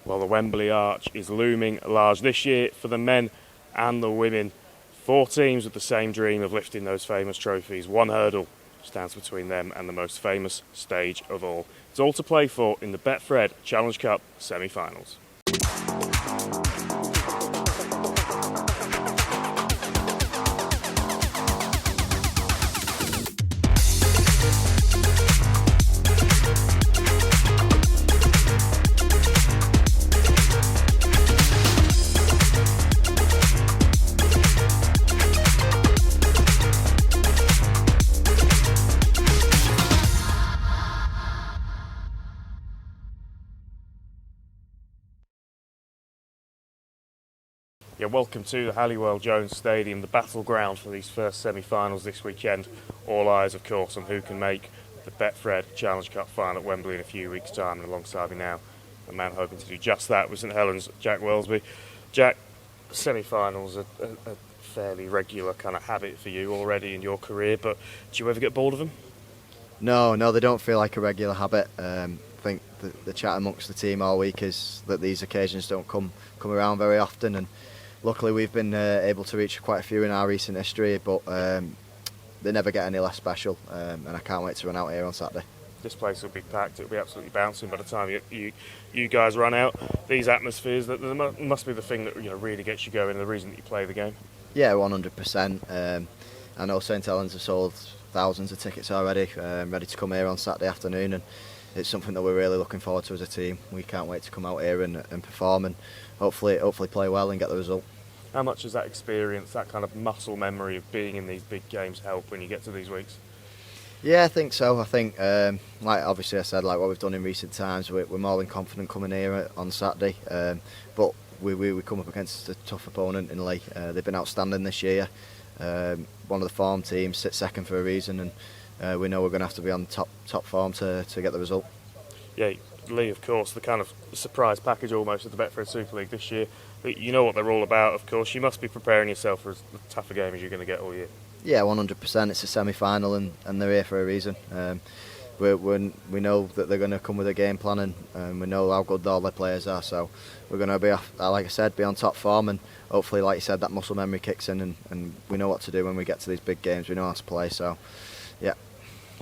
Well, the Wembley Arch is looming large this year for the men and the women. 4 teams with the same dream of lifting those famous trophies. One hurdle stands between them and the most famous stage of all. It's all to play for in the Betfred Challenge Cup semi-finals. Yeah, welcome to the Halliwell Jones Stadium, the battleground for these first semi-finals this weekend. All eyes, of course, on who can make the Betfred Challenge Cup final at Wembley in a few weeks' time. And alongside me now, a man hoping to do just that with St Helens, Jack Wellesby. Jack, semi-finals are a fairly regular kind of habit for you already in your career, but do you ever get bored of them? No, they don't feel like a regular habit. I think the chat amongst the team all week is that these occasions don't come around very often, and luckily we've been able to reach quite a few in our recent history, but they never get any less special, and I can't wait to run out here on Saturday. This place will be packed, it'll be absolutely bouncing by the time you guys run out. These atmospheres, that must be the thing that really gets you going and the reason that you play the game. Yeah, 100%. I know St Helens have sold thousands of tickets already, ready to come here on Saturday afternoon, and it's something that we're really looking forward to as a team. We can't wait to come out here and perform and hopefully play well and get the result. How much does that experience, that kind of muscle memory of being in these big games help when you get to these weeks? Yeah, I think so. I think, like obviously I said, like what we've done in recent times, we're more than confident coming here on Saturday. But we come up against a tough opponent in Lee. They've been outstanding this year. One of the form teams, sits second for a reason, and we know we're going to have to be on top form to get the result. Yeah, Lee, of course, the kind of surprise package almost of the Betfred Super League this year. You know what they're all about, of course. You must be preparing yourself for as tough a game as you're going to get all year. Yeah, 100%. It's a semi-final, and they're here for a reason. We know that they're going to come with a game plan, and we know how good all their players are. So we're going to be, like I said, be on top form, and hopefully, like you said, that muscle memory kicks in, and we know what to do when we get to these big games. We know how to play. So, yeah.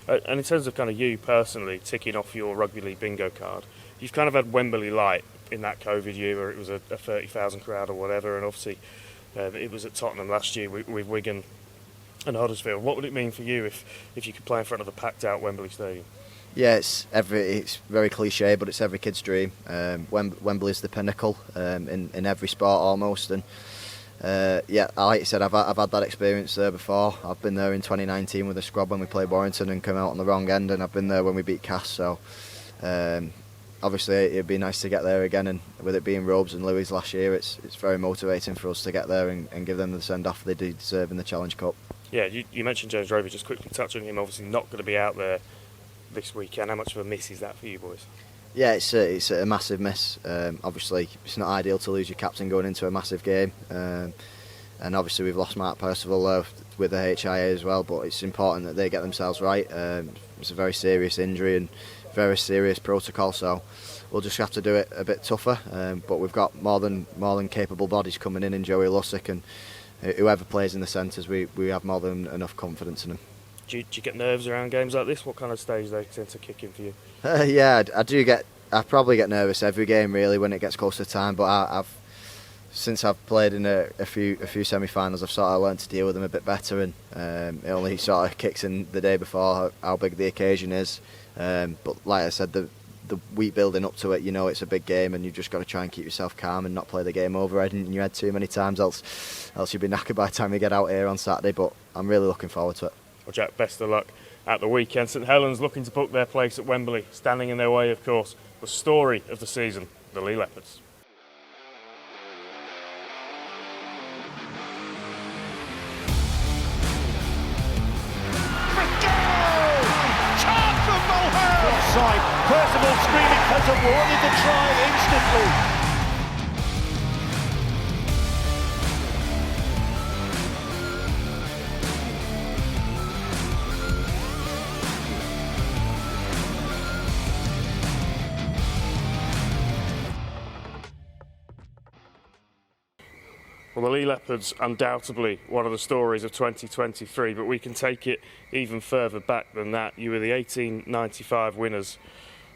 And in terms of kind of you personally ticking off your rugby league bingo card, you've kind of had Wembley light in that COVID year where it was a 30,000 crowd or whatever, and obviously it was at Tottenham last year with Wigan and Huddersfield. What would it mean for you if you could play in front of a packed out Wembley Stadium? Yeah, it's very cliche, but it's every kid's dream. Wembley is the pinnacle in every sport almost, and yeah, like you said, I've had that experience there before. I've been there in 2019 with the squad when we played Warrington and came out on the wrong end, and I've been there when we beat Cass. So obviously it'd be nice to get there again, and with it being Robes and Louis last year, it's very motivating for us to get there and give them the send off they deserve in the Challenge Cup. Yeah, you mentioned James Roby. Just quickly touch on him. Obviously not going to be out there this weekend. How much of a miss is that for you boys? Yeah, it's a massive miss. Obviously, it's not ideal to lose your captain going into a massive game, and obviously we've lost Mark Percival with the HIA as well. But it's important that they get themselves right. It's a very serious injury and very serious protocol, so we'll just have to do it a bit tougher. But we've got more than capable bodies coming in Joey Lussick, and whoever plays in the centres, we have more than enough confidence in them. Do you get nerves around games like this? What kind of stage they tend to kick in for you? Yeah, I probably get nervous every game really when it gets close to time. But since I've played in a few semi-finals, I've sort of learned to deal with them a bit better, and it only sort of kicks in the day before how big the occasion is. But like I said, the week building up to it, it's a big game, and you've just got to try and keep yourself calm and not play the game over in your head too many times, else you'll be knackered by the time you get out here on Saturday. But I'm really looking forward to it. Well, Jack, best of luck at the weekend. St Helens looking to book their place at Wembley. Standing in their way, of course, the story of the season, the Lee Leopards. Percival screaming has awarded the try instantly. Well, the Lee Leopards, undoubtedly one of the stories of 2023, but we can take it even further back than that. You were the 1895 winners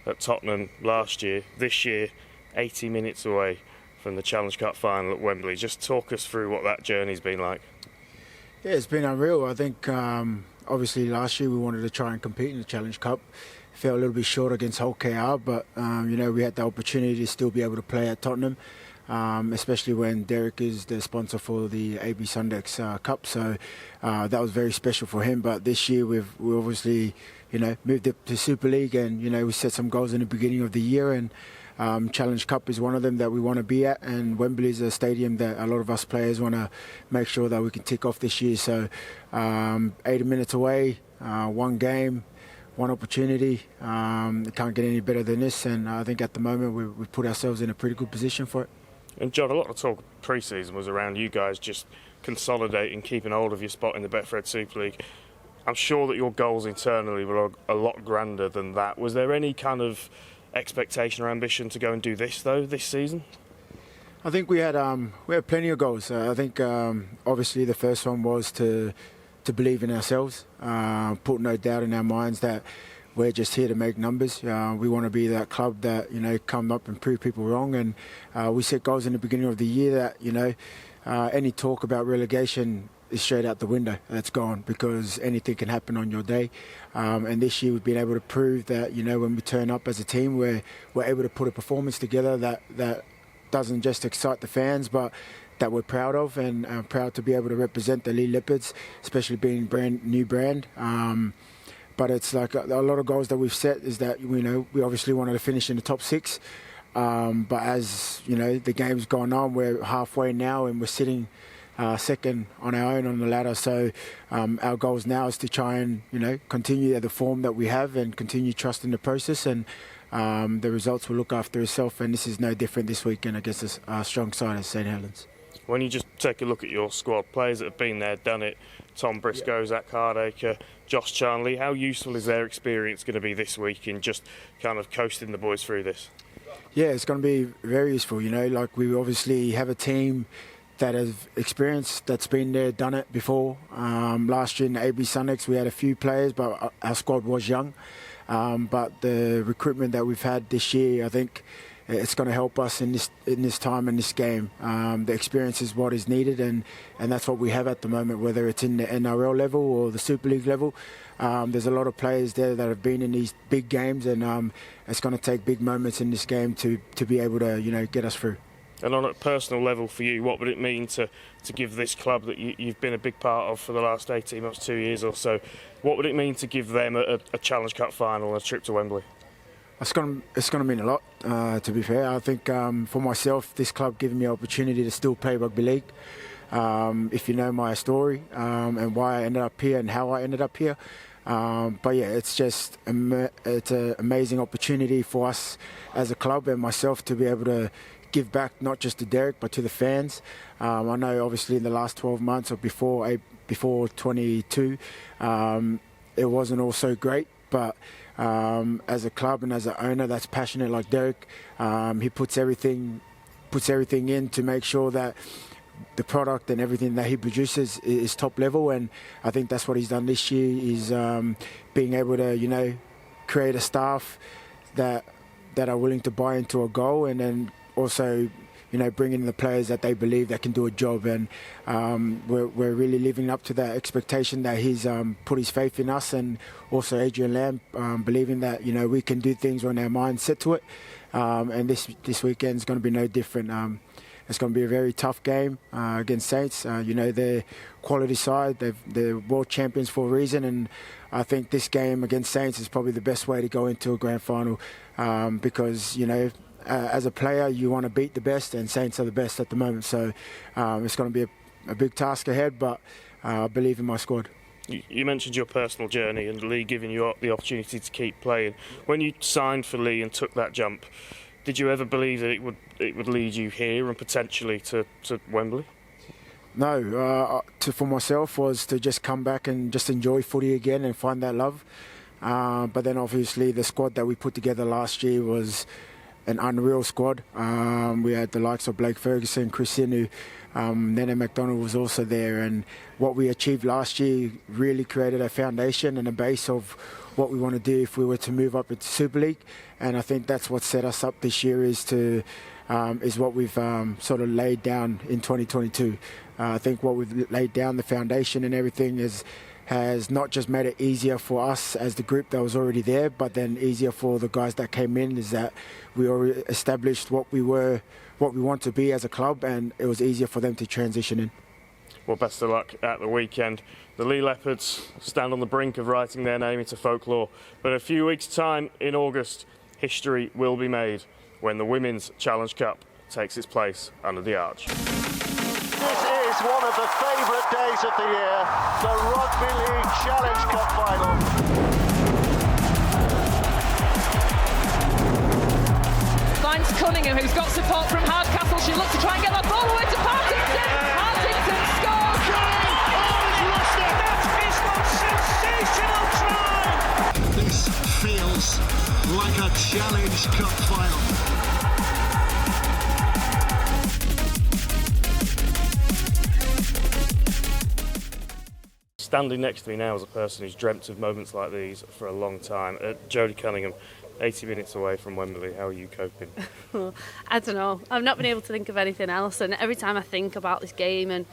at Tottenham last year. This year, 80 minutes away from the Challenge Cup final at Wembley. Just talk us through what that journey's been like. Yeah, it's been unreal. I think obviously last year we wanted to try and compete in the Challenge Cup. Fell a little bit short against Hull KR, but we had the opportunity to still be able to play at Tottenham. Especially when Derek is the sponsor for the AB Sundex Cup, so that was very special for him. But this year we obviously moved up to Super League, and we set some goals in the beginning of the year, and Challenge Cup is one of them that we want to be at, and Wembley is a stadium that a lot of us players want to make sure that we can tick off this year. So 80 minutes away, one game, one opportunity. It can't get any better than this, and I think at the moment we've put ourselves in a pretty good position for it. And John, a lot of talk pre-season was around you guys just consolidating, keeping hold of your spot in the Betfred Super League. I'm sure that your goals internally were a lot grander than that. Was there any kind of expectation or ambition to go and do this though this season? I think we had plenty of goals. I think obviously the first one was to believe in ourselves, put no doubt in our minds that we're just here to make numbers. We want to be that club that come up and prove people wrong. And we set goals in the beginning of the year that any talk about relegation is straight out the window. That's gone, because anything can happen on your day. And this year we've been able to prove that when we turn up as a team, we're able to put a performance together that doesn't just excite the fans, but that we're proud of, and proud to be able to represent the Lee Leopards, especially being new brand. But it's like a lot of goals that we've set is that we obviously wanted to finish in the top 6. But as the game's gone on, we're halfway now, and we're sitting second on our own on the ladder. So our goals now is to try and continue the form that we have and continue trusting the process, and the results will look after itself. And this is no different this weekend against a strong side as St Helens. When you just take a look at your squad, players that have been there, done it, Tom Briscoe, Zach Hardacre, Josh Charnley, how useful is their experience going to be this week in just kind of coasting the boys through this? Yeah, it's going to be very useful. Like we obviously have a team that has experience, that's been there, done it before. Last year in the AB Sundex we had a few players, but our squad was young. But the recruitment that we've had this year, I think it's going to help us in this time in this game. The experience is what is needed, and that's what we have at the moment, whether it's in the NRL level or the Super League level. There's a lot of players there that have been in these big games, and it's going to take big moments in this game to be able to get us through. And on a personal level for you, what would it mean to give this club that you've been a big part of for the last 18 months, 2 years or so, what would it mean to give them a Challenge Cup final and a trip to Wembley? It's going to mean a lot, to be fair. I think for myself, this club giving me an opportunity to still play rugby league. If you know my story and why I ended up here and how I ended up here. But yeah, it's an amazing opportunity for us as a club and myself to be able to give back, not just to Derek but to the fans. I know obviously in the last 12 months or before 22, it wasn't all so great, but as a club and as an owner that's passionate like Derek, he puts everything in to make sure that the product and everything that he produces is top level, and I think that's what he's done this year, is being able to create a staff that are willing to buy into a goal, and then also bring in the players that they believe that can do a job, and we're really living up to that expectation that he's put his faith in us, and also Adrian Lamb believing that we can do things when our mind's set to it, and this weekend is going to be no different. It's going to be a very tough game against Saints. They're quality side. They're world champions for a reason, and I think this game against Saints is probably the best way to go into a grand final, because as a player you want to beat the best, and Saints are the best at the moment. So it's going to be a big task ahead, but I believe in my squad. You mentioned your personal journey and Lee giving you the opportunity to keep playing. When you signed for Lee and took that jump, did you ever believe that it would lead you here and potentially to Wembley? No, for myself was to just come back and just enjoy footy again and find that love. But then obviously the squad that we put together last year was an unreal squad. We had the likes of Blake Ferguson, Chris Sinu, Nene McDonald was also there, and what we achieved last year really created a foundation and a base of what we want to do if we were to move up into Super League. And I think that's what set us up this year is what we've sort of laid down in 2022. I think what we've laid down, the foundation and everything, has not just made it easier for us as the group that was already there, but then easier for the guys that came in, is that we already established what we want to be as a club, and it was easier for them to transition in. Well, best of luck at the weekend. The Lee Leopards stand on the brink of writing their name into folklore, but in a few weeks' time in August, history will be made when the Women's Challenge Cup takes its place under the arch. This is one of the favourite days of the year, the Rugby League Challenge Cup final. Finds Cunningham, who's got support from Hardcastle. She looks to try and get that ball away to Partington. Partington scores. That is one sensational try. This feels like a Challenge Cup final. Standing next to me now is a person who's dreamt of moments like these for a long time. Jody Cunningham, 80 minutes away from Wembley. How are you coping? I don't know. I've not been able to think of anything else, and every time I think about this game and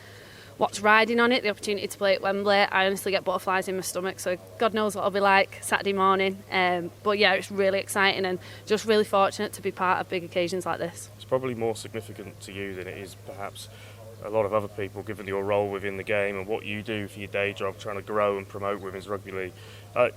what's riding on it, the opportunity to play at Wembley, I honestly get butterflies in my stomach, so God knows what it'll be like Saturday morning. But yeah, it's really exciting and just really fortunate to be part of big occasions like this. It's probably more significant to you than it is perhaps a lot of other people, given your role within the game and what you do for your day job, trying to grow and promote women's rugby league.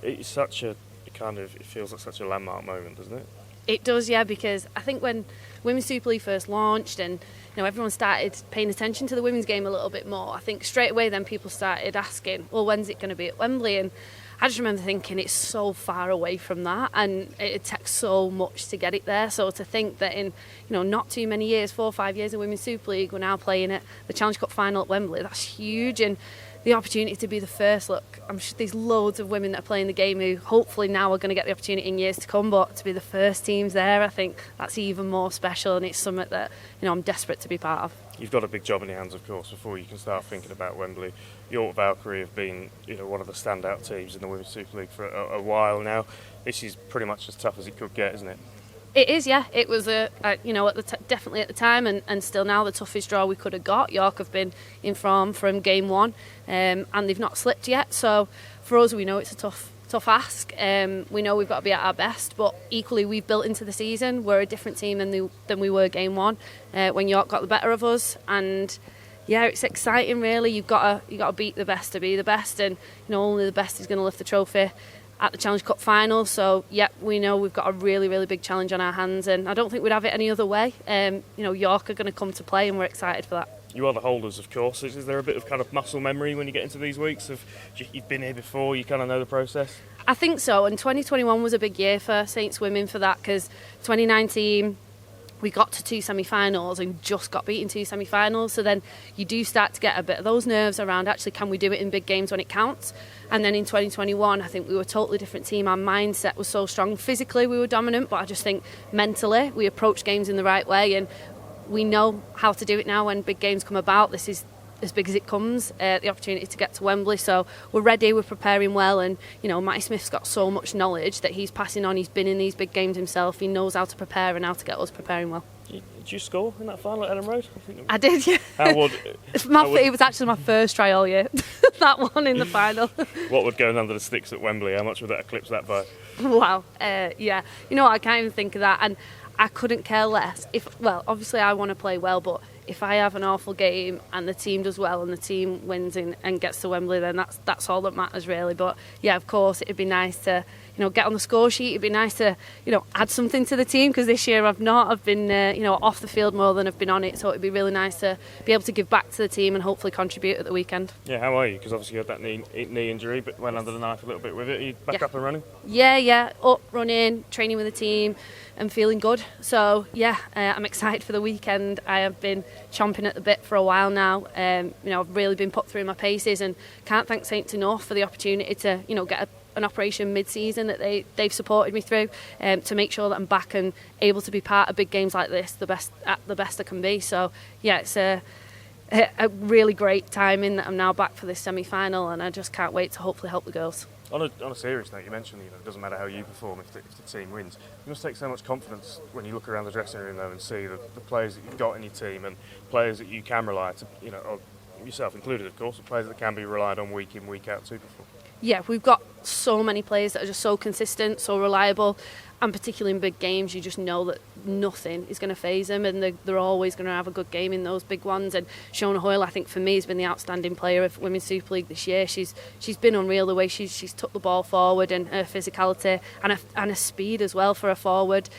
It's such a it feels like such a landmark moment, doesn't it? It does, yeah, because I think when Women's Super League first launched and everyone started paying attention to the women's game a little bit more, I think straight away then people started asking, well, when's it going to be at Wembley? And I just remember thinking it's so far away from that, and it takes so much to get it there. So to think that in not too many years, 4 or 5 years in Women's Super League, we're now playing at the Challenge Cup final at Wembley, that's huge. And the opportunity to be the first, look, I'm sure there's loads of women that are playing the game who hopefully now are going to get the opportunity in years to come, but to be the first teams there, I think that's even more special, and it's something that I'm desperate to be part of. You've got a big job in your hands, of course, before you can start thinking about Wembley. York Valkyrie have been one of the standout teams in the Women's Super League for a while now. This is pretty much as tough as it could get, isn't it? It is, yeah. It was definitely at the time, and still now the toughest draw we could have got. York have been in form from game one, and they've not slipped yet. So for us, we know it's a tough ask. We know we've got to be at our best, but equally we've built into the season. We're a different team than we were game one when York got the better of us, and yeah, it's exciting. Really, you've got to beat the best to be the best, and only the best is going to lift the trophy at the Challenge Cup final. So yeah, we know we've got a really, really big challenge on our hands, and I don't think we'd have it any other way. York are going to come to play, and we're excited for that. You are the holders, of course. Is there a bit of kind of muscle memory when you get into these weeks? You've been here before, you kind of know the process? I think so, and 2021 was a big year for Saints women for that, because 2019 we got to 2 semi-finals and just got beaten 2 semi-finals, so then you do start to get a bit of those nerves around, actually, can we do it in big games when it counts? And then in 2021, I think we were a totally different team. Our mindset was so strong. Physically, we were dominant, but I just think mentally, we approached games in the right way, and we know how to do it now when big games come about. This is as big as it comes, the opportunity to get to Wembley. So we're ready, we're preparing well, and Matty Smith's got so much knowledge that he's passing on. He's been in these big games himself. He knows how to prepare and how to get us preparing well. Did you score in that final at Ellen Road? I did, yeah. It was actually my first try all year, that one in the final. What would go under the sticks at Wembley? How much would that eclipse that by? Wow, yeah. I can't even think of that, and I couldn't care less. Obviously I want to play well, but if I have an awful game and the team does well and the team wins and gets to Wembley, then that's all that matters, really. But yeah, of course, it'd be nice to get on the score sheet. It'd be nice to add something to the team, because this year I've been off the field more than I've been on it. So it'd be really nice to be able to give back to the team and hopefully contribute at the weekend. Yeah, how are you? Because obviously you had that knee injury, but went under the knife a little bit with it. Are you back up and running? Yeah, up, running, training with the team, and feeling good. So yeah, I'm excited for the weekend. I have been chomping at the bit for a while now. I've really been put through my paces, and can't thank Saints enough for the opportunity to get a an operation mid-season that they've supported me through to make sure that I'm back and able to be part of big games like this the best I can be. So yeah, it's a really great timing that I'm now back for this semi-final, and I just can't wait to hopefully help the girls. On a serious note, you mentioned it doesn't matter how you perform if the team wins. You must take so much confidence when you look around the dressing room though and see the players that you've got in your team and players that you can rely to, or yourself included of course, but players that can be relied on week in, week out to perform. Yeah, we've got so many players that are just so consistent, so reliable, and particularly in big games, you just know that nothing is going to faze them, and they're always going to have a good game in those big ones. And Shona Hoyle, I think for me, has been the outstanding player of Women's Super League this year. She's been unreal the way she's took the ball forward, and her physicality and her speed as well for a forward.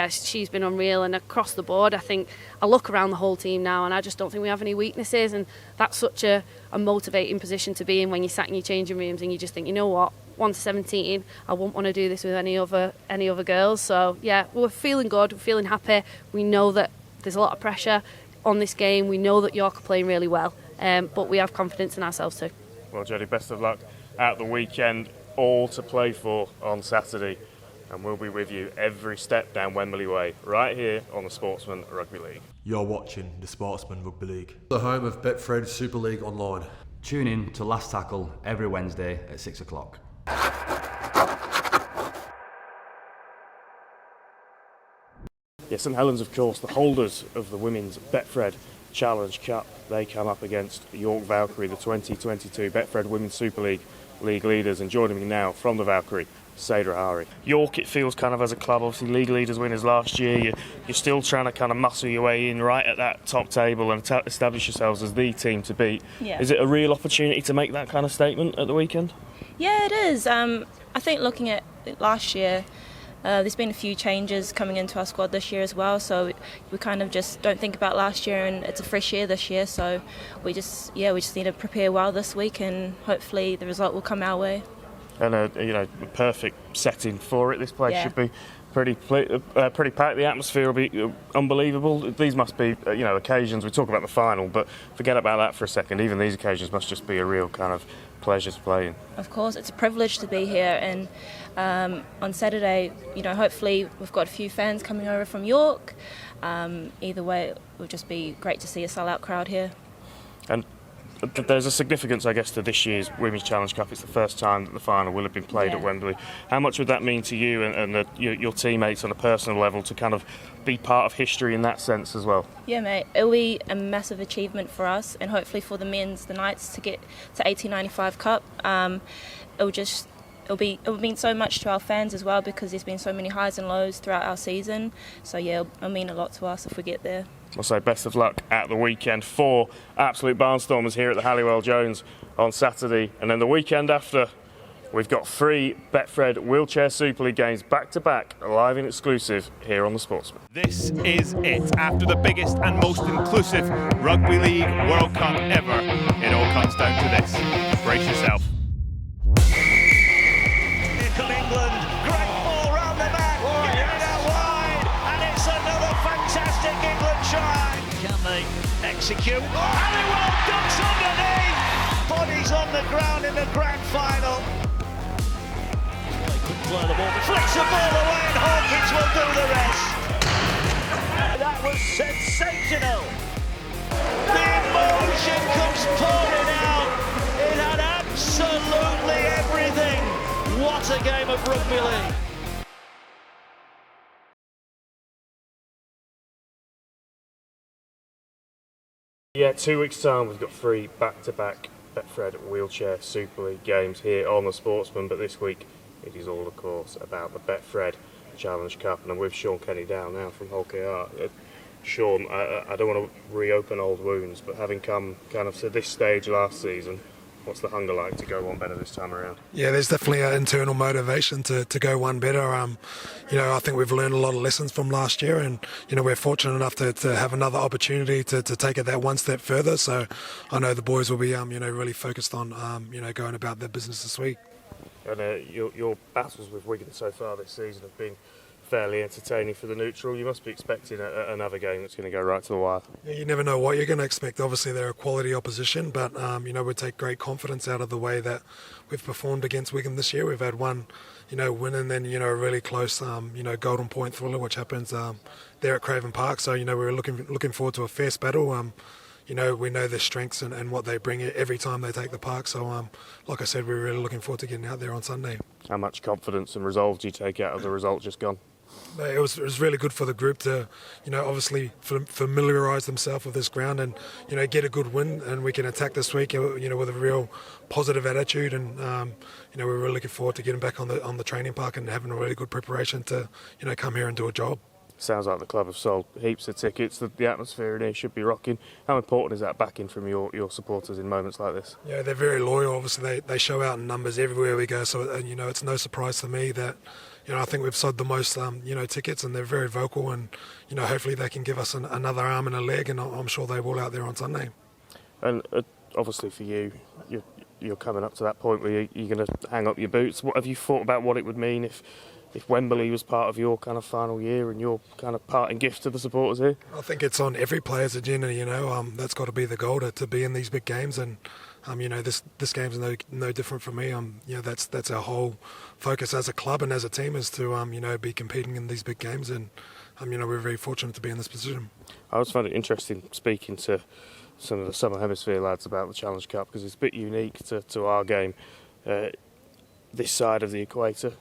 She's been unreal, and across the board I think I look around the whole team now and I just don't think we have any weaknesses, and that's such a motivating position to be in when you're sat in your changing rooms and you just think, you know what, 1 to 17, I wouldn't want to do this with any other girls. So yeah, we're feeling good, we're feeling happy. We know that there's a lot of pressure on this game, we know that York are playing really well, but we have confidence in ourselves too. Well, Jody, best of luck at the weekend, all to play for on Saturday. And we'll be with you every step down Wembley Way, right here on the Sportsman Rugby League. You're watching the Sportsman Rugby League, the home of Betfred Super League Online. Tune in to Last Tackle every Wednesday at 6 o'clock. Yes, St Helens, of course, the holders of the Women's Betfred Challenge Cup. They come up against York Valkyrie, the 2022 Betfred Women's Super League leaders. And joining me now from the Valkyrie, Sadra Harvey. York, it feels kind of as a club, obviously league leaders winners last year, you're still trying to kind of muscle your way in right at that top table and establish yourselves as the team to beat. Yeah. Is it a real opportunity to make that kind of statement at the weekend? Yeah, it is. I think looking at last year, there's been a few changes coming into our squad this year as well, so we kind of just don't think about last year, and it's a fresh year this year, so we just need to prepare well this week, and hopefully the result will come our way. And a perfect setting for it. This place should be pretty packed. The atmosphere will be unbelievable. These must be occasions. We talk about the final, but forget about that for a second. Even these occasions must just be a real kind of pleasure to play in. Of course, it's a privilege to be here, and on Saturday, hopefully we've got a few fans coming over from York. Either way, it would just be great to see a sellout crowd here. And there's a significance, I guess, to this year's Women's Challenge Cup. It's the first time that the final will have been played at Wembley. How much would that mean to you and your teammates on a personal level to kind of be part of history in that sense as well? Yeah, mate. It'll be a massive achievement for us, and hopefully for the men's, the Knights, to get to 1895 Cup. It'll mean so much to our fans as well, because there's been so many highs and lows throughout our season. So yeah, it'll mean a lot to us if we get there. I'll say best of luck at the weekend. 4 absolute barnstormers here at the Halliwell Jones on Saturday, and then the weekend after we've got 3 Betfred Wheelchair Super League games back to back, live and exclusive here on the Sportsman. This is it. After the biggest and most inclusive Rugby League World Cup ever, it all comes down to this. Brace yourself. England, great ball round the back, getting it out wide, and it's another fantastic England try. Can they execute? Halliwell ducks underneath, bodies on the ground in the grand final. They could play the ball, flicks the ball away, and Hawkins will do the rest. That was sensational. The emotion comes pouring out. It had absolutely everything. What a game of rugby league. Yeah, 2 weeks' time we've got 3 back-to-back Betfred Wheelchair Super League games here on the Sportsman, but this week it is all, of course, about the Betfred Challenge Cup, and I'm with Sean Kenny down now from Hull KR. Sean, I don't want to reopen old wounds, but having come kind of to this stage last season, what's the hunger like to go one better this time around? Yeah, there's definitely an internal motivation to go one better. I think we've learned a lot of lessons from last year, and we're fortunate enough to have another opportunity to take it that one step further. So I know the boys will be really focused on going about their business this week. And your battles with Wigan so far this season have been fairly entertaining for the neutral. You must be expecting another game that's going to go right to the wire. Yeah, you never know what you're going to expect. Obviously, they're a quality opposition, but we take great confidence out of the way that we've performed against Wigan this year. We've had one, win and then a really close, golden point thriller, which happens there at Craven Park. So we're looking forward to a fierce battle. We know their strengths and what they bring every time they take the park. So, like I said, we're really looking forward to getting out there on Sunday. How much confidence and resolve do you take out of the result just gone? It was really good for the group to, obviously familiarise themselves with this ground and, get a good win, and we can attack this week, with a real positive attitude, and we're really looking forward to getting back on the training park and having a really good preparation to, come here and do a job. Sounds like the club have sold heaps of tickets. The atmosphere in here should be rocking. How important is that backing from your supporters in moments like this? Yeah, they're very loyal. Obviously, they show out in numbers everywhere we go. So, it's no surprise to me that, I think we've sold the most, tickets, and they're very vocal. And, hopefully they can give us another arm and a leg, and I'm sure they will out there on Sunday. And obviously for you, you're coming up to that point where you're going to hang up your boots. What have you thought about what it would mean if Wembley was part of your kind of final year and your kind of parting gift to the supporters here? I think it's on every player's agenda, that's got to be the goal, to be in these big games, and this game's no different for me. That's our whole focus as a club and as a team, is to be competing in these big games, and we're very fortunate to be in this position. I always find it interesting speaking to some of the Southern Hemisphere lads about the Challenge Cup, because it's a bit unique to our game, this side of the equator.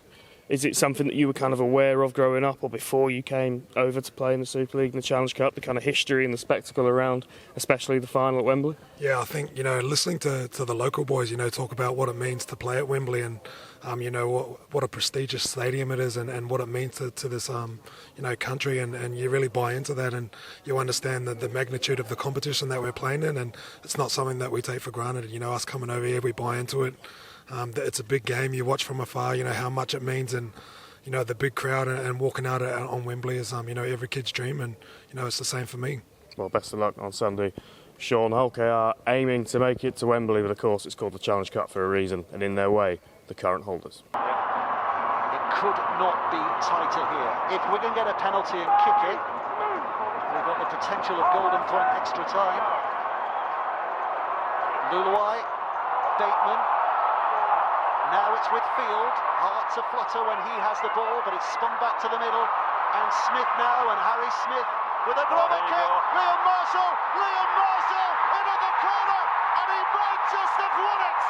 Is it something that you were kind of aware of growing up, or before you came over to play in the Super League and the Challenge Cup, the kind of history and the spectacle around, especially the final at Wembley? Yeah, I think, listening to the local boys, talk about what it means to play at Wembley, and, what a prestigious stadium it is, and what it means to this, country, and you really buy into that, and you understand the magnitude of the competition that we're playing in, and it's not something that we take for granted. Us coming over here, we buy into it. It's a big game. You watch from afar, how much it means, and the big crowd and walking out on Wembley is every kid's dream, and it's the same for me. Well, best of luck on Sunday. Sean Hulke are aiming to make it to Wembley, but of course it's called the Challenge Cup for a reason, and in their way, the current holders. It could not be tighter here. If we can get a penalty and kick it, we've got the potential of golden point extra time. Luluai, Bateman. Now it's with Field, hearts aflutter when he has the ball, but it's spun back to the middle, and Smith now, and Harry Smith with a grubber kick. Liam Marshall into the corner, and he might just have won it.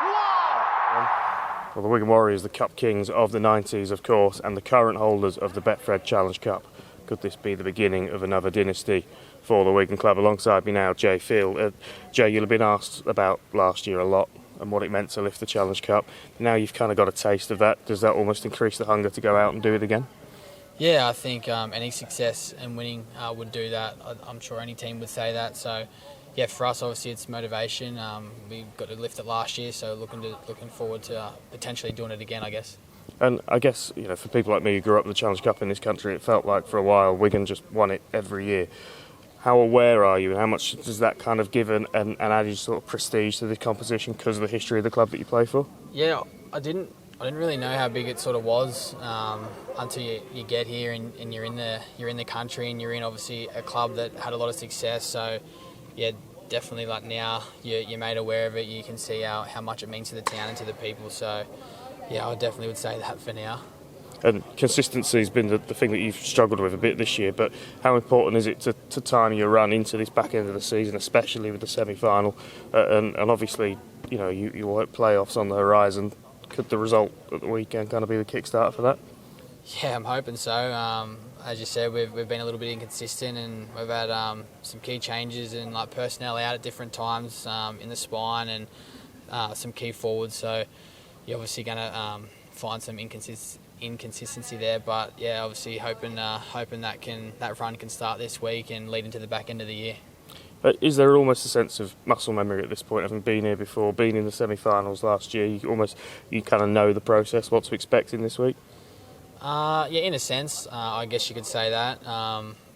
Wow! Well, the Wigan Warriors, the Cup Kings of the 90s, of course, and the current holders of the Betfred Challenge Cup. Could this be the beginning of another dynasty for the Wigan club? Alongside me now, Jay Field. Jay, you'll have been asked about last year a lot, and what it meant to lift the Challenge Cup. Now you've kind of got a taste of that. Does that almost increase the hunger to go out and do it again? Yeah, I think any success and winning would do that. I'm sure any team would say that. So, yeah, for us, obviously, it's motivation. We got to lift it last year, so looking forward to potentially doing it again, I guess. And I guess, for people like me who grew up with the Challenge Cup in this country, it felt like for a while Wigan just won it every year. How aware are you, and how much does that kind of give an added sort of prestige to the competition because of the history of the club that you play for? Yeah, I didn't really know how big it sort of was until you get here and you're in the country, and you're in obviously a club that had a lot of success. So yeah, definitely like now you're made aware of it. You can see how much it means to the town and to the people. So yeah, I definitely would say that for now. And consistency has been the thing that you've struggled with a bit this year, but how important is it to time your run into this back end of the season, especially with the semi-final? And obviously, you work playoffs on the horizon. Could the result at the weekend kind of be the kickstarter for that? Yeah, I'm hoping so. As you said, we've been a little bit inconsistent, and we've had some key changes and like personnel out at different times in the spine, and some key forwards. So you're obviously going to find some inconsistency there, but yeah, obviously hoping that run can start this week and lead into the back end of the year. Is there almost a sense of muscle memory at this point, having been here before, been in the semi-finals last year? You kind of know the process, what to expect in this week? Yeah, in a sense, I guess you could say that.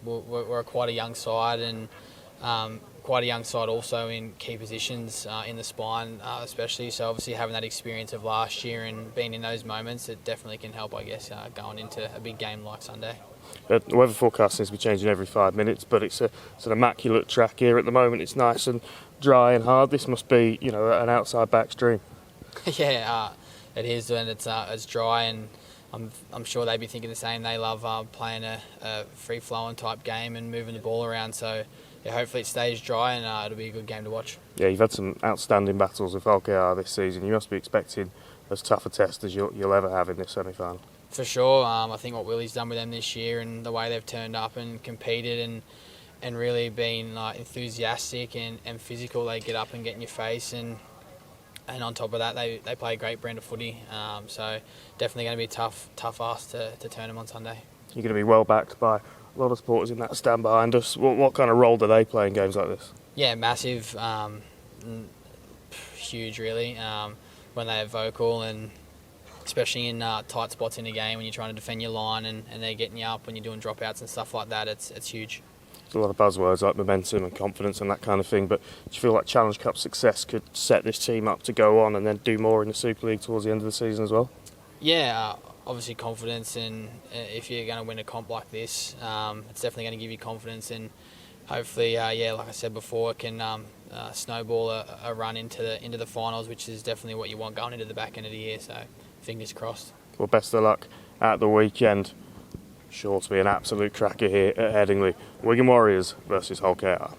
We're quite a young side, and quite a young side also in key positions in the spine especially, so obviously having that experience of last year and being in those moments, it definitely can help, I guess, going into a big game like Sunday. The weather forecast seems to be changing every 5 minutes, but it's an immaculate track here at the moment. It's nice and dry and hard. This must be, an outside back's dream. Yeah, it is, and it's dry, and I'm sure they'd be thinking the same. They love playing a free-flowing type game and moving the ball around, so yeah, hopefully it stays dry and it'll be a good game to watch. Yeah, you've had some outstanding battles with LKR this season. You must be expecting as tough a test as you'll ever have in this semi-final. For sure. I think what Willie's done with them this year and the way they've turned up and competed and really been enthusiastic and physical. They get up and get in your face, and on top of that, they play a great brand of footy. So definitely going to be a tough ask to turn them on Sunday. You're going to be well backed by a lot of supporters in that stand behind us. What kind of role do they play in games like this? Yeah, massive, huge really. When they're vocal, and especially in tight spots in a game when you're trying to defend your line and they're getting you up when you're doing dropouts and stuff like that, it's huge. There's a lot of buzzwords like momentum and confidence and that kind of thing, but do you feel like Challenge Cup success could set this team up to go on and then do more in the Super League towards the end of the season as well? Yeah, obviously confidence, and if you're going to win a comp like this, it's definitely going to give you confidence, and hopefully, like I said before, it can snowball a run into the finals, which is definitely what you want going into the back end of the year, so fingers crossed. Well, best of luck at the weekend. Sure to be an absolute cracker here at Headingley. Wigan Warriors versus Hull KR.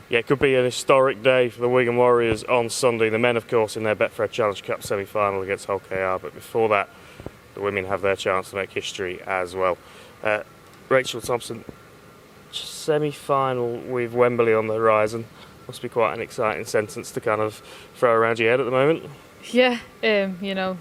Yeah, it could be an historic day for the Wigan Warriors on Sunday. The men, of course, in their Betfred Challenge Cup semi-final against Hull KR, but before that, the women have their chance to make history as well. Rachel Thompson, semi-final with Wembley on the horizon. Must be quite an exciting sentence to kind of throw around your head at the moment. Yeah,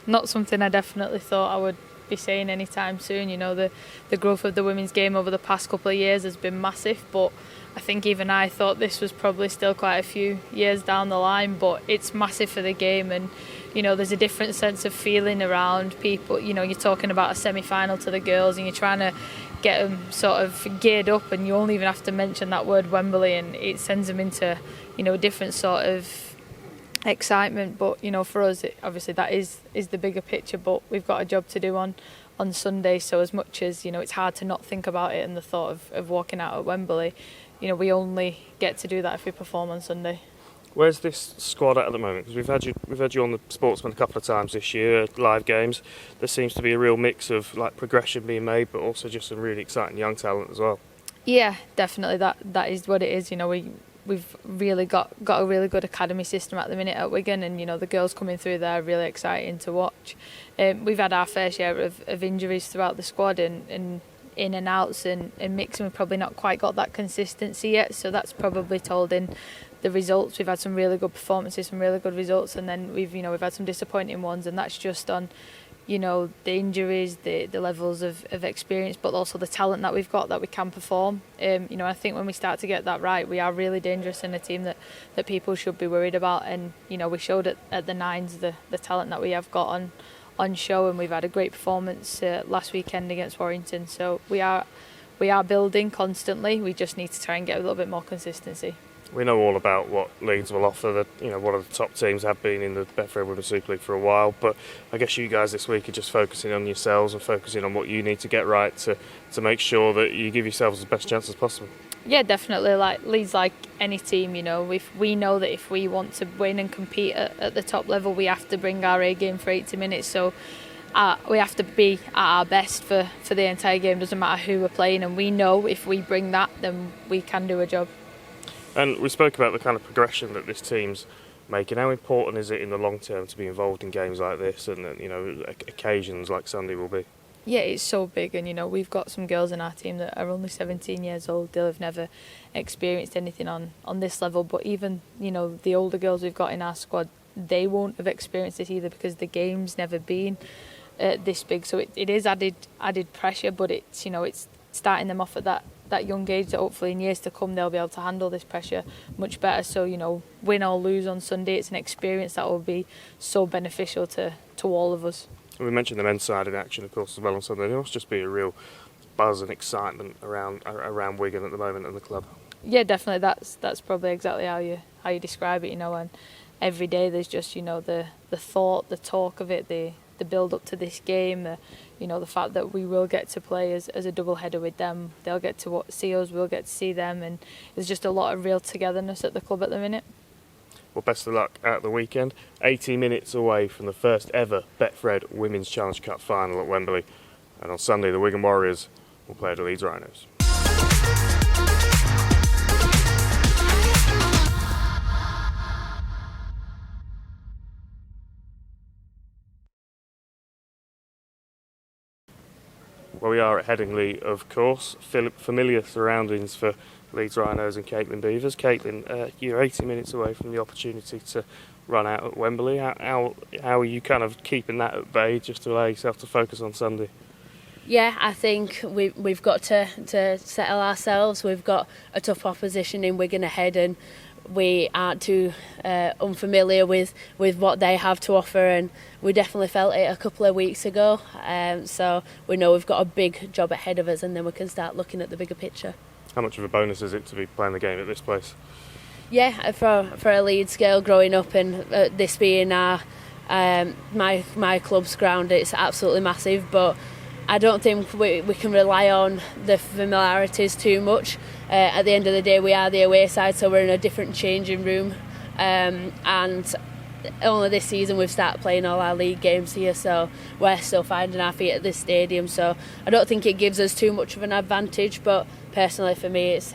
not something I definitely thought I would be saying anytime soon. The growth of the women's game over the past couple of years has been massive, but I think even I thought this was probably still quite a few years down the line, but it's massive for the game, and there's a different sense of feeling around people. You're talking about a semi-final to the girls and you're trying to get them sort of geared up, and you only even have to mention that word Wembley and it sends them into a different sort of excitement. But for us, obviously that is the bigger picture, but we've got a job to do on Sunday, so as much as it's hard to not think about it and the thought of walking out at Wembley, we only get to do that if we perform on Sunday. Where's this squad at the moment? Because we've had you on the Sportsman a couple of times this year, live games. There seems to be a real mix of progression being made, but also just some really exciting young talent as well. Yeah, definitely. That is what it is. We've really got a really good academy system at the minute at Wigan, and the girls coming through there are really exciting to watch. We've had our fair share of injuries throughout the squad and in and outs and mixing. We've probably not quite got that consistency yet, so that's probably told in the results. We've had some really good performances, some really good results, and then we've had some disappointing ones, and that's just on the injuries, the levels of experience, but also the talent that we've got that we can perform. I think when we start to get that right, we are really dangerous in a team that people should be worried about, and we showed at the Nines the talent that we have got on show, and we've had a great performance last weekend against Warrington, so we are building constantly. We just need to try and get a little bit more consistency. We know all about what Leeds will offer. One of the top teams have been in the Betfred Women's Super League for a while, but I guess you guys this week are just focusing on yourselves and focusing on what you need to get right to make sure that you give yourselves the best chance as possible. Yeah, definitely. Leeds, like any team, if we know that if we want to win and compete at the top level, we have to bring our A game for 80 minutes. So we have to be at our best for the entire game. Doesn't matter who we're playing, and we know if we bring that, then we can do a job. And we spoke about the kind of progression that this team's making. How important is it in the long term to be involved in games like this and occasions like Sunday will be? Yeah, it's so big, and we've got some girls in our team that are only 17 years old. They'll have never experienced anything on this level, but even the older girls we've got in our squad, they won't have experienced it either, because the game's never been this big. So it is added pressure, but it's it's starting them off at that young age, that hopefully in years to come they'll be able to handle this pressure much better. So win or lose on Sunday, it's an experience that will be so beneficial to all of us. We mentioned the men's side in action, of course, as well on Sunday. There must just be a real buzz and excitement around Wigan at the moment and the club. Yeah, definitely. That's probably exactly how you describe it. And every day there's just the thought, the talk of it, the build up to this game. The fact that we will get to play as a double header with them. They'll get to see us. We'll get to see them, and there's just a lot of real togetherness at the club at the minute. Well, best of luck at the weekend. 80 minutes away from the first ever Betfred Women's Challenge Cup final at Wembley. And on Sunday, the Wigan Warriors will play the Leeds Rhinos. Well, we are at Headingley, of course. Familiar surroundings for Leeds Rhinos and Caitlyn Beavers. Caitlyn, you're 80 minutes away from the opportunity to run out at Wembley. How are you kind of keeping that at bay just to allow yourself to focus on Sunday? Yeah, I think we've got to settle ourselves. We've got a tough opposition in Wigan ahead, and we aren't too unfamiliar with what they have to offer, and we definitely felt it a couple of weeks ago. So we know we've got a big job ahead of us, and then we can start looking at the bigger picture. How much of a bonus is it to be playing the game at this place? Yeah, for a Leeds girl growing up, and this being our my club's ground, it's absolutely massive. But I don't think we can rely on the familiarities too much. At the end of the day, we are the away side, so we're in a different changing room. And only this season we've started playing all our league games here, so we're still finding our feet at this stadium. So I don't think it gives us too much of an advantage, but personally for me it's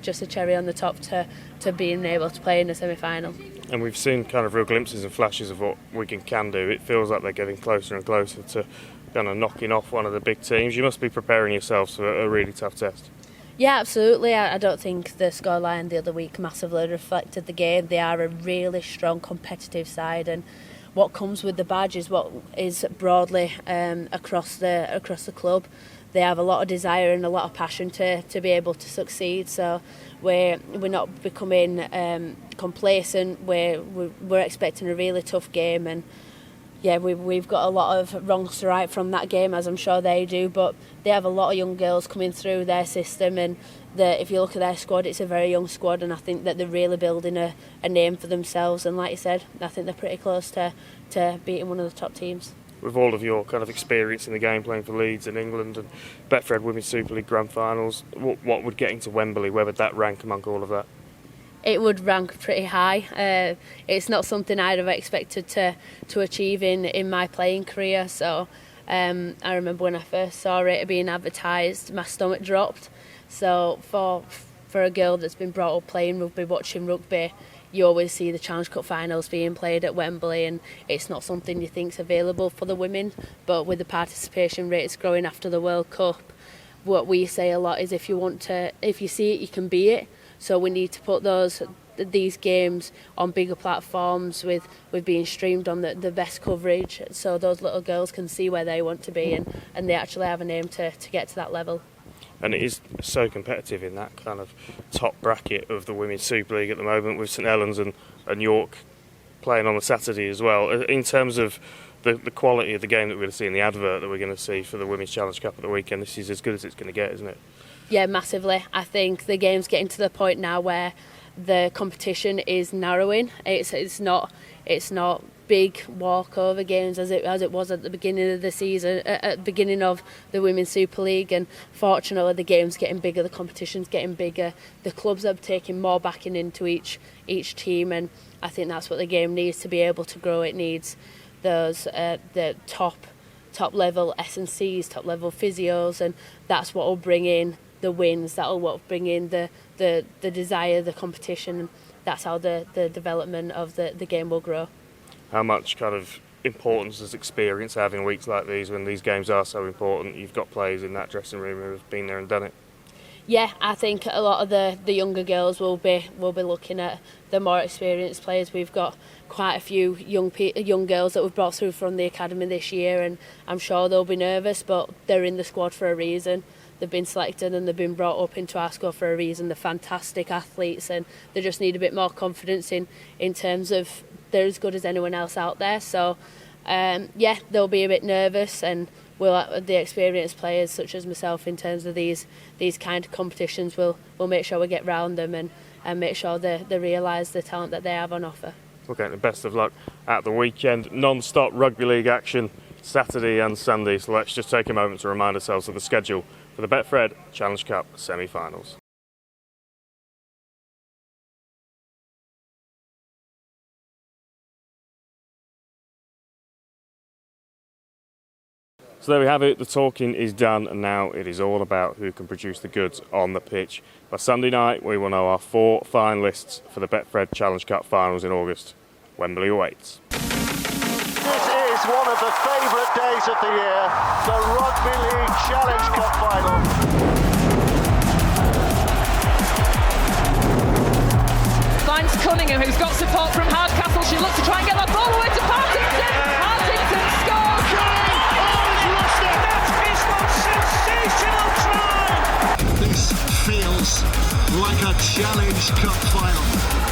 just a cherry on the top to being able to play in the semi-final. And we've seen kind of real glimpses and flashes of what Wigan can do. It feels like they're getting closer and closer to kind of knocking off one of the big teams. You must be preparing yourselves for a really tough test. Yeah, absolutely. I don't think the scoreline the other week massively reflected the game. They are a really strong competitive side, and what comes with the badge is what is broadly across the club. They have a lot of desire and a lot of passion to be able to succeed. So we're not becoming complacent. We're expecting a really tough game, and yeah, we've got a lot of wrongs to right from that game, as I'm sure they do, but they have a lot of young girls coming through their system, and if you look at their squad, it's a very young squad, and I think that they're really building a name for themselves, and like you said, I think they're pretty close to beating one of the top teams. With all of your kind of experience in the game, playing for Leeds and England and Betfred Women's Super League Grand Finals, what would getting to Wembley, where would that rank among all of that? It would rank pretty high. It's not something I'd have expected to achieve in my playing career. So I remember when I first saw it being advertised, my stomach dropped. So for a girl that's been brought up playing rugby, watching rugby, you always see the Challenge Cup finals being played at Wembley, and it's not something you think's available for the women. But with the participation rates growing after the World Cup, what we say a lot is if you see it, you can be it. So we need to put these games on bigger platforms with being streamed on the best coverage, so those little girls can see where they want to be, and they actually have an aim to get to that level. And it is so competitive in that kind of top bracket of the Women's Super League at the moment, with St Helens and York playing on the Saturday as well. In terms of the quality of the game that we're going to see in the advert that we're going to see for the Women's Challenge Cup at the weekend, this is as good as it's going to get, isn't it? Yeah, massively. I think the game's getting to the point now where the competition is narrowing. It's not big walkover games as it was at the beginning of the season, at the beginning of the Women's Super League. And fortunately, the game's getting bigger, the competition's getting bigger. The clubs are taking more backing into each team, and I think that's what the game needs to be able to grow. It needs those the top level S&Cs, top level physios, and that's what will bring in the wins. That'll what bring in the desire, the competition. That's how the development of the game will grow. How much kind of importance as experience having weeks like these when these games are so important? You've got players in that dressing room who have been there and done it. Yeah, I think a lot of the younger girls will be looking at the more experienced players. We've got quite a few young girls that we've brought through from the academy this year, and I'm sure they'll be nervous, but they're in the squad for a reason. They've been selected and they've been brought up into our squad for a reason. They're fantastic athletes, and they just need a bit more confidence in terms of they're as good as anyone else out there. So yeah, they'll be a bit nervous, and the experienced players such as myself in terms of these kind of competitions will make sure we get round them and make sure they realise the talent that they have on offer. Okay, the best of luck at the weekend. Non-stop rugby league action Saturday and Sunday, so let's just take a moment to remind ourselves of the schedule for the Betfred Challenge Cup semi-finals. So there we have it, the talking is done, and now it is all about who can produce the goods on the pitch. By Sunday night, we will know our 4 finalists for the Betfred Challenge Cup finals in August. Wembley awaits. This is one of the favourite days of the year, the Rugby League Challenge Cup final. Finds Cunningham, who's got support from Hardcastle. She looks to try and get that ball away to Partington. Partington scores. Sensational try! This feels like a Challenge Cup final.